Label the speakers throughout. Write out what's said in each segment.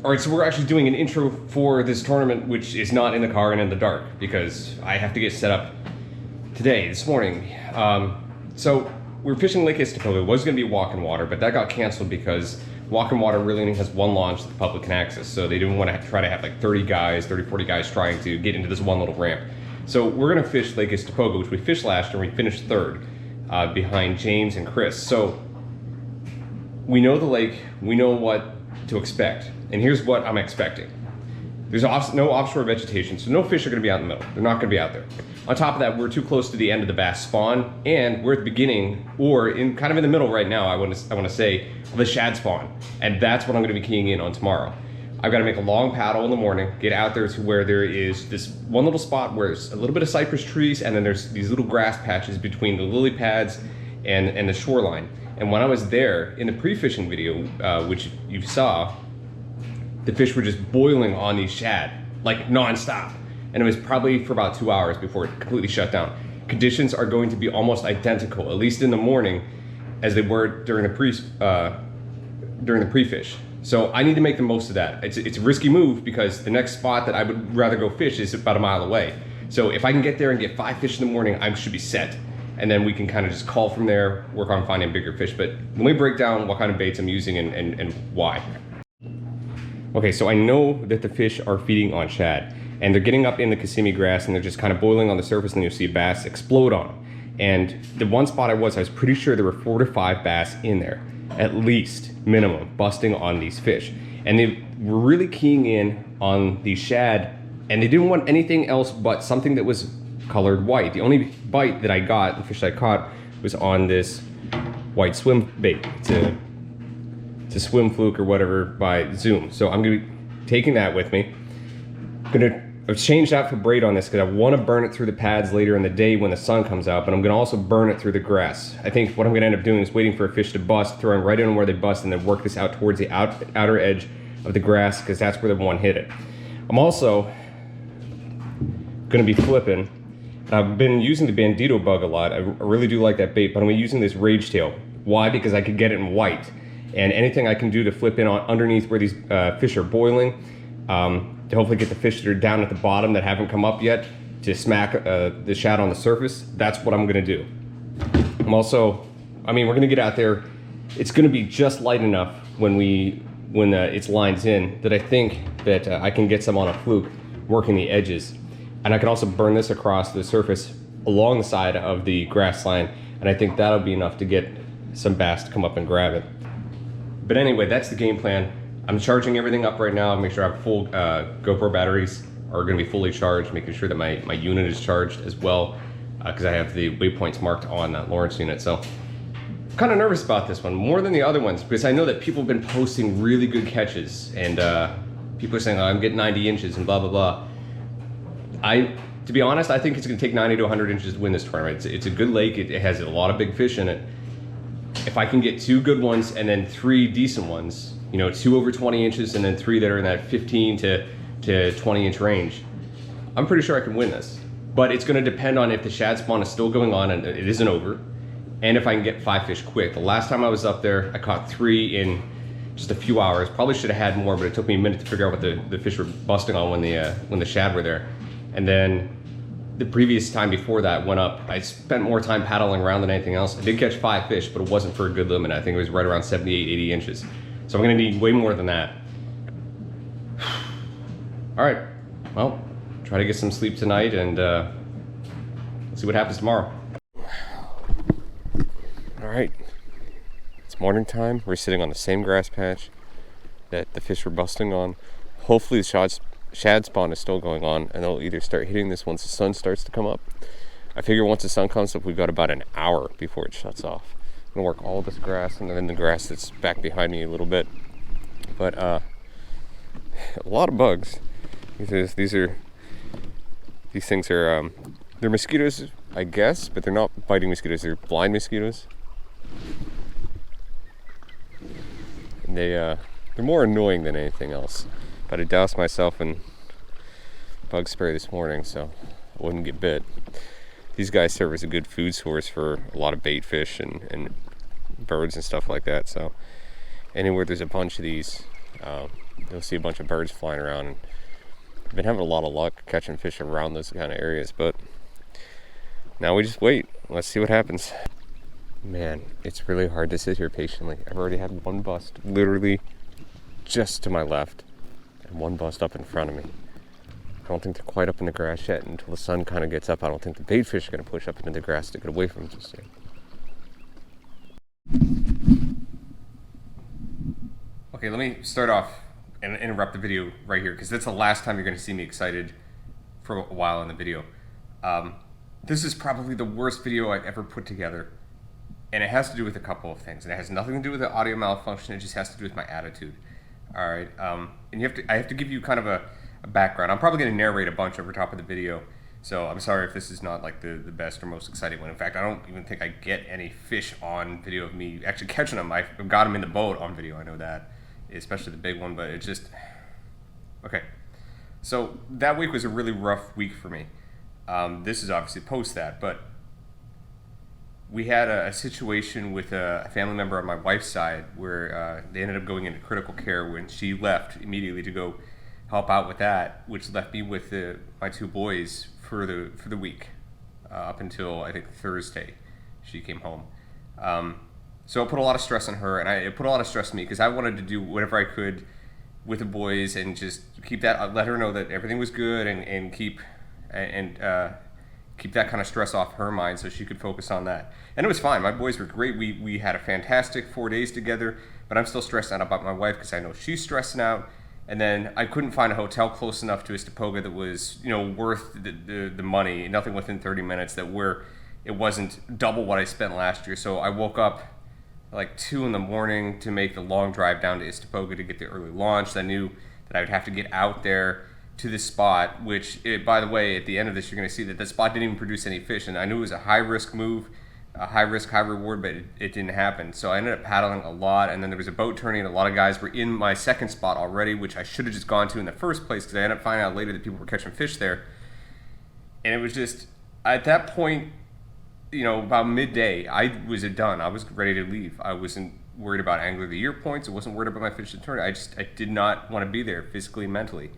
Speaker 1: All right, so we're actually doing an intro for this tournament, which is not in the car and in the dark, because I have to get set up this morning. So we're fishing Lake Istokpoga. It was going to be walk and water, but that got canceled because walk and water really only has one launch that the public can access. So they didn't want to try to have like 30, 40 guys trying to get into this one little ramp. So we're going to fish Lake Istokpoga, which we fished last year, and we finished third behind James and Chris. So we know the lake, we know what to expect. And here's what I'm expecting. There's no offshore vegetation, so no fish are gonna be out in the middle. They're not gonna be out there. On top of that, we're too close to the end of the bass spawn, and we're at the beginning, or kind of in the middle right now, I wanna say, of the shad spawn. And that's what I'm gonna be keying in on tomorrow. I've gotta make a long paddle in the morning, get out there to where there is this one little spot where there's a little bit of cypress trees, and then there's these little grass patches between the lily pads and the shoreline. And when I was there, in the pre-fishing video, which you saw, the fish were just boiling on these shad, like non-stop. And it was probably for about 2 hours before it completely shut down. Conditions are going to be almost identical, at least in the morning, as they were during the pre-fish. So I need to make the most of that. It's a risky move because the next spot that I would rather go fish is about a mile away. So if I can get there and get 5 fish in the morning, I should be set. And then we can kind of just call from there, work on finding bigger fish. But let me break down what kind of baits I'm using and why. Okay, so I know that the fish are feeding on shad, and they're getting up in the Kissimmee grass, and they're just kind of boiling on the surface, and you'll see bass explode on them. And the one spot I was pretty sure there were 4 to 5 bass in there, at least, minimum, busting on these fish. And they were really keying in on the shad, and they didn't want anything else but something that was colored white. The only bite that I got, the fish that I caught, was on this white swim bait. It's a swim fluke or whatever by Zoom. So I'm gonna be taking that with me. I've changed out for braid on this because I want to burn it through the pads later in the day when the sun comes out, but I'm gonna also burn it through the grass. I think what I'm gonna end up doing is waiting for a fish to bust, throwing right in where they bust, and then work this out towards the outer edge of the grass because that's where the one hit it. I'm also gonna be flipping. I've been using the bandito bug a lot. I really do like that bait, but I'm using this rage tail. Why? Because I could get it in white. And anything I can do to flip in on underneath where these fish are boiling, to hopefully get the fish that are down at the bottom that haven't come up yet to smack the shad on the surface, that's what I'm gonna do. I'm also, we're gonna get out there. It's gonna be just light enough when it's lines in that I think that I can get some on a fluke working the edges. And I can also burn this across the surface along the side of the grass line, and I think that'll be enough to get some bass to come up and grab it. But anyway, that's the game plan. I'm charging everything up right now, make sure I have full GoPro batteries are gonna be fully charged, making sure that my unit is charged as well, because I have the waypoints marked on that Lawrence unit. So I'm kind of nervous about this one, more than the other ones, because I know that people have been posting really good catches, and people are saying, oh, I'm getting 90 inches and blah, blah, blah. To be honest, I think it's gonna take 90 to 100 inches to win this tournament. It's a good lake, it has a lot of big fish in it. If I can get 2 good ones and then 3 decent ones, 2 over 20 inches and then 3 that are in that 15 to 20 inch range, I'm pretty sure I can win this. But it's gonna depend on if the shad spawn is still going on and it isn't over, and if I can get 5 fish quick. The last time I was up there, I caught 3 in just a few hours. Probably should have had more, but it took me a minute to figure out what the fish were busting on when the shad were there. And then the previous time before that went up, I spent more time paddling around than anything else. I did catch 5 fish, but it wasn't for a good limit. I think it was right around 78, 80 inches. So I'm gonna need way more than that. All right, well, try to get some sleep tonight, and let's see what happens tomorrow. All right, it's morning time. We're sitting on the same grass patch that the fish were busting on. Hopefully the shad spawn is still going on, and they'll either start hitting this once the sun starts to come up. I figure once the sun comes up, we've got about an hour before it shuts off. I'm gonna work all this grass and then the grass that's back behind me a little bit. But a lot of bugs. These things are they're mosquitoes, I guess, but they're not biting mosquitoes. They're blind mosquitoes, and they're more annoying than anything else. But I doused myself in bug spray this morning so I wouldn't get bit. These guys serve as a good food source for a lot of bait fish and birds and stuff like that. So anywhere there's a bunch of these, you'll see a bunch of birds flying around. And I've been having a lot of luck catching fish around those kind of areas, but now we just wait. Let's see what happens. Man, it's really hard to sit here patiently. I've already had one bust literally just to my left and one bust up in front of me. I don't think they're quite up in the grass yet. Until the sun kind of gets up, I don't think the bait fish are going to push up into the grass to get away from them just yet. Okay, let me start off and interrupt the video right here, because that's the last time you're going to see me excited for a while in the video. This is probably the worst video I've ever put together, and it has to do with a couple of things, and it has nothing to do with the audio malfunction. It just has to do with my attitude. All right, and I have to give you kind of a background. I'm probably going to narrate a bunch over top of the video, so I'm sorry if this is not like the best or most exciting one. In fact, I don't even think I get any fish on video of me actually catching them. I've got them in the boat on video, I know that, especially the big one, but it just... Okay, so that week was a really rough week for me. This is obviously post that, but we had a situation with a family member on my wife's side where they ended up going into critical care when she left immediately to go help out with that, which left me with my two boys for the week up until I think Thursday she came home. So it put a lot of stress on her, and it put a lot of stress on me, because I wanted to do whatever I could with the boys and just keep that, let her know that everything was good, and keep that kind of stress off her mind so she could focus on that. And it was fine. My boys were great. We had a fantastic 4 days together, but I'm still stressed out about my wife because I know she's stressing out. And then I couldn't find a hotel close enough to Istokpoga that was, worth the money, nothing within 30 minutes, it wasn't double what I spent last year. So I woke up like 2 in the morning to make the long drive down to Istokpoga to get the early launch. I knew that I would have to get out there to this spot, which, by the way, at the end of this, you're going to see that the spot didn't even produce any fish. And I knew it was a high-risk move, a high-risk, high-reward, but it didn't happen. So I ended up paddling a lot, and then there was a boat tourney, and a lot of guys were in my second spot already, which I should have just gone to in the first place, because I ended up finding out later that people were catching fish there. And it was just, at that point, about midday, I was done. I was ready to leave. I wasn't worried about Angler of the Year points. I wasn't worried about my fish to tourney. I did not want to be there physically and mentally.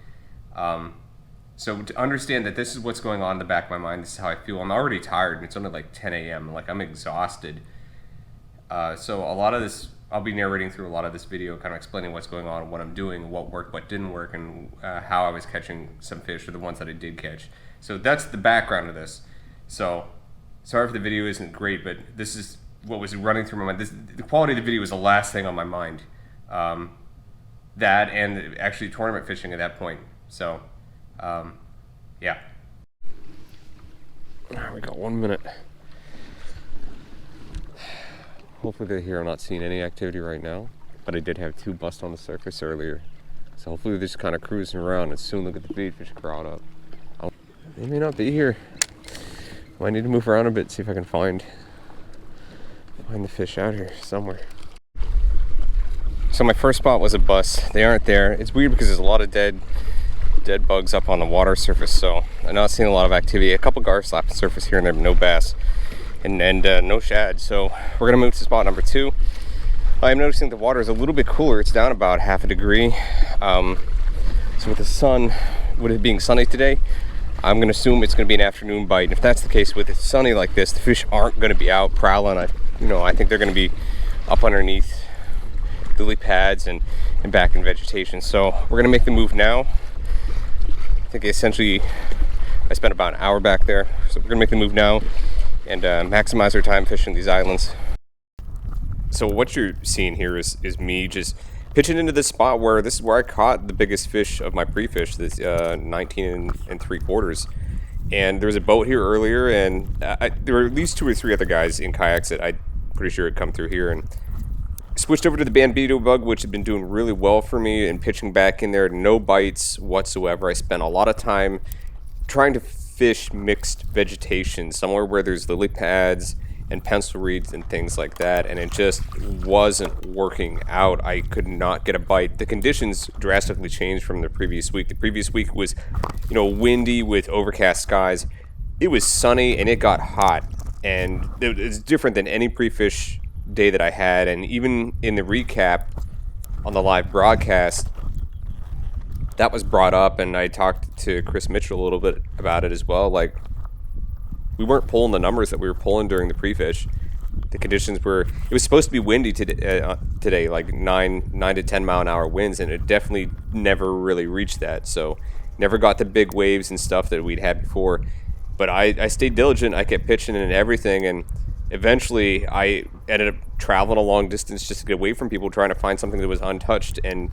Speaker 1: So to understand that this is what's going on in the back of my mind, this is how I feel. I'm already tired, and it's only like 10 a.m. Like, I'm exhausted. So a lot of this, I'll be narrating through a lot of this video, kind of explaining what's going on, what I'm doing, what worked, what didn't work, and how I was catching some fish, or the ones that I did catch. So that's the background of this. So sorry if the video isn't great, but this is what was running through my mind. The quality of the video was the last thing on my mind. That and actually tournament fishing at that point. So, yeah. We got 1 minute. Hopefully they're here. I'm not seeing any activity right now, but I did have 2 busts on the surface earlier. So hopefully they're just kind of cruising around, and soon look at the bait fish crowd up. They may not be here. Might need to move around a bit, see if I can find the fish out here somewhere. So my first spot was a bust. They aren't there. It's weird because there's a lot of dead bugs up on the water surface, so I'm not seeing a lot of activity. A couple gar slapping the surface here and there, but no bass and no shad. So we're gonna move to spot number 2. I'm noticing the water is a little bit cooler. It's down about half a degree. So with the sun, with it being sunny today, I'm gonna assume it's gonna be an afternoon bite. And if that's the case, with it sunny like this, the fish aren't gonna be out prowling. I think they're gonna be up underneath lily pads and back in vegetation. So we're gonna make the move now. I think essentially I spent about an hour back there. So we're gonna make the move now and maximize our time fishing these islands. So what you're seeing here is me just pitching into this spot where this is where I caught the biggest fish of my pre-fish, this 19 3/4. And there was a boat here earlier, and there were at least 2 or 3 other guys in kayaks that I'm pretty sure had come through here, and switched over to the bandito bug, which had been doing really well for me, and pitching back in there, no bites whatsoever. I spent a lot of time trying to fish mixed vegetation, somewhere where there's lily pads and pencil reeds and things like that, and it just wasn't working out. I could not get a bite. The conditions drastically changed from the previous week. The previous week was, windy with overcast skies. It was sunny and it got hot, and it's different than any pre-fish day that I had. And even in the recap on the live broadcast, that was brought up, and I talked to Chris Mitchell a little bit about it as well. Like, we weren't pulling the numbers that we were pulling during the pre-fish. The conditions were, it was supposed to be windy today, like 9 to 10 mile an hour winds, and it definitely never really reached that. So never got the big waves and stuff that we'd had before. But I stayed diligent. I kept pitching and everything, and eventually I ended up traveling a long distance just to get away from people, trying to find something that was untouched. And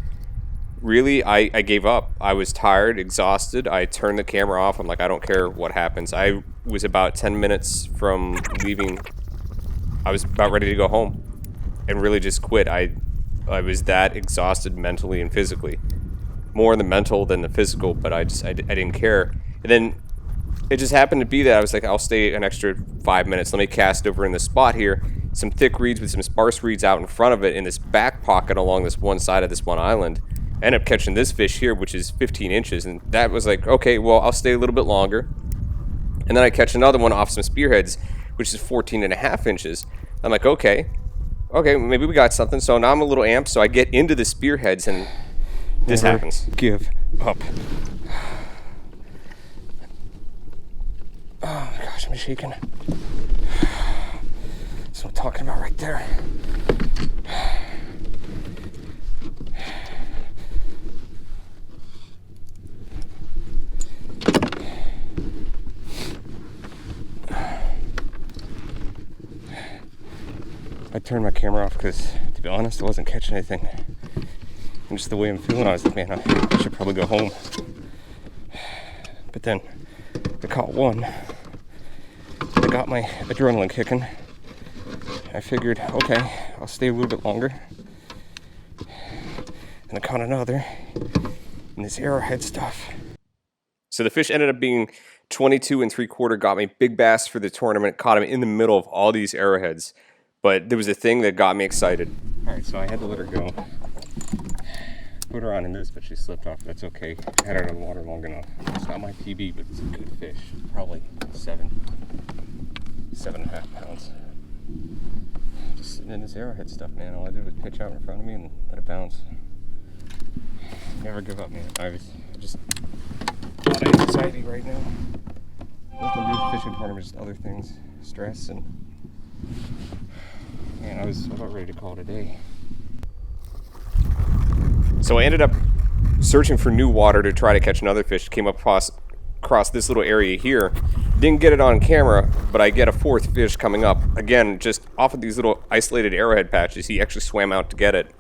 Speaker 1: really, I gave up. I was tired, exhausted. I turned the camera off. I'm like, I don't care what happens. I was about 10 minutes from leaving. I was about ready to go home and really just quit. I was that exhausted mentally and physically. More the mental than the physical, but I didn't care. And then it just happened to be that I was like, I'll stay an extra 5 minutes. Let me cast over in this spot here. Some thick reeds with some sparse reeds out in front of it in this back pocket along this one side of this one island. I ended up catching this fish here, which is 15 inches. And that was like, okay, well, I'll stay a little bit longer. And then I catch another one off some spearheads, which is 14 and a half inches. I'm like, okay, maybe we got something. So now I'm a little amped. So I get into the spearheads and this happens.
Speaker 2: Give up.
Speaker 1: Oh my gosh, I'm shaking. That's what I'm talking about right there. I turned my camera off because, to be honest, I wasn't catching anything. And just the way I'm feeling, I was like, man, I should probably go home. But then I caught one. I got my adrenaline kicking. I figured, okay, I'll stay a little bit longer. And I caught another. And this arrowhead stuff. So the fish ended up being 22 3/4, got me big bass for the tournament, caught him in the middle of all these arrowheads. But there was a thing that got me excited. All right, so I had to let her go. Put her on in this, but she slipped off. That's okay. I had her in the water long enough. It's not my PB, but it's a good fish. Probably 7.5 pounds. Just sitting in this arrowhead stuff, man. All I did was pitch out in front of me and let it bounce. Never give up, man. I just a lot of anxiety right now. Nothing to do with fishing tournament, just other things, stress, and man, I was about ready to call it a day. So I ended up searching for new water to try to catch another fish. Came across this little area here. Didn't get it on camera, but I get a fourth fish coming up. Again, just off of these little isolated arrowhead patches. He actually swam out to get it.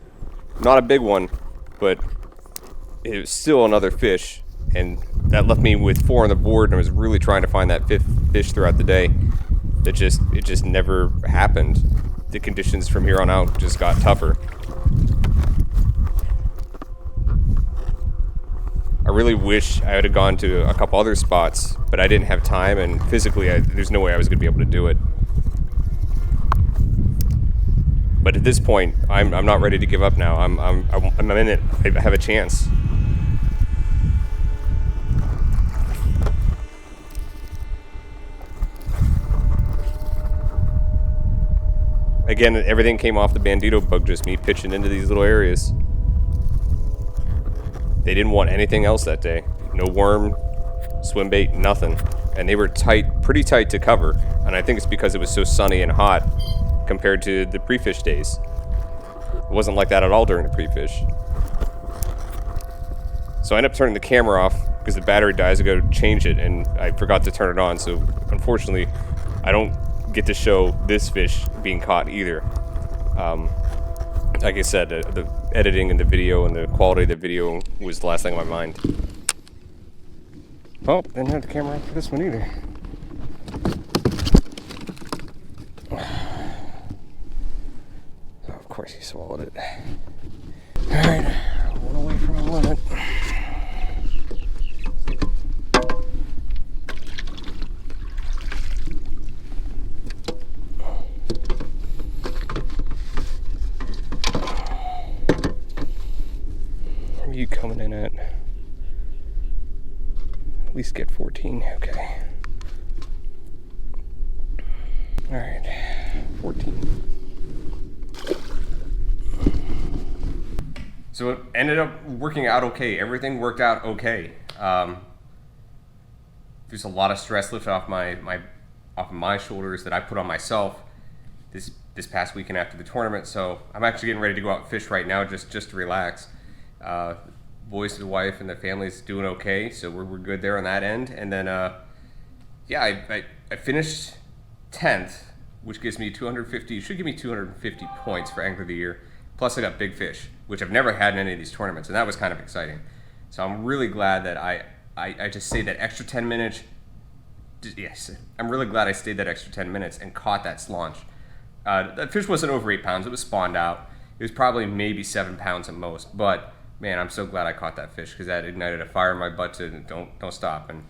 Speaker 1: Not a big one, but it was still another fish. And that left me with 4 on the board, and I was really trying to find that 5th fish throughout the day. It just never happened. The conditions from here on out just got tougher. I really wish I would have gone to a couple other spots, but I didn't have time, and physically, there's no way I was going to be able to do it. But at this point, I'm not ready to give up now. I'm in it. I have a chance. Again, everything came off the bandito bug, just me pitching into these little areas. They didn't want anything else that day. No worm, swim bait, nothing. And they were pretty tight to cover. And I think it's because it was so sunny and hot compared to the pre-fish days. It wasn't like that at all during the pre-fish. So I ended up turning the camera off because the battery dies. I go to change it and I forgot to turn it on. So unfortunately, I don't get to show this fish being caught either. Like I said, the editing and the video and the quality of the video was the last thing on my mind. Oh, didn't have the camera on for this one either. Oh, of course he swallowed it. Alright, one away from a limit. You coming in at least get 14, okay. All right, 14. So it ended up working out okay. Everything worked out okay. There's a lot of stress lifted off my shoulders that I put on myself this past weekend after the tournament. So I'm actually getting ready to go out and fish right now, just to relax. Boys, the wife, and the family's doing okay, so we're good there on that end. And then yeah, I finished 10th, which gives me 250. Should give me 250 points for Angler of the Year. Plus, I got big fish, which I've never had in any of these tournaments, and that was kind of exciting. So I'm really glad that I just stayed that extra 10 minutes. Yes, I'm really glad I stayed that extra 10 minutes and caught that slaunch. That fish wasn't over 8 pounds. It was spawned out. It was probably maybe 7 pounds at most. But man, I'm so glad I caught that fish because that ignited a fire in my butt to don't stop. And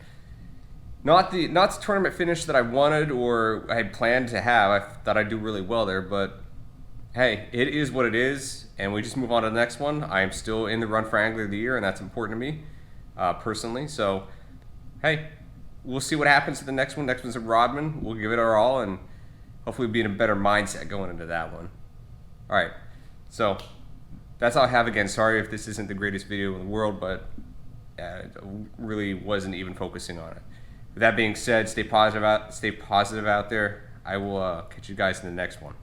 Speaker 1: not the tournament finish that I wanted or I had planned to have. I thought I'd do really well there, but hey, it is what it is, and we just move on to the next one. I am still in the run for Angler of the Year, and that's important to me personally. So hey, we'll see what happens to the next one. Next one's at Rodman. We'll give it our all and hopefully be in a better mindset going into that one. All right, so that's all I have. Again, sorry if this isn't the greatest video in the world, but I really wasn't even focusing on it. With that being said, stay positive out there. I will catch you guys in the next one.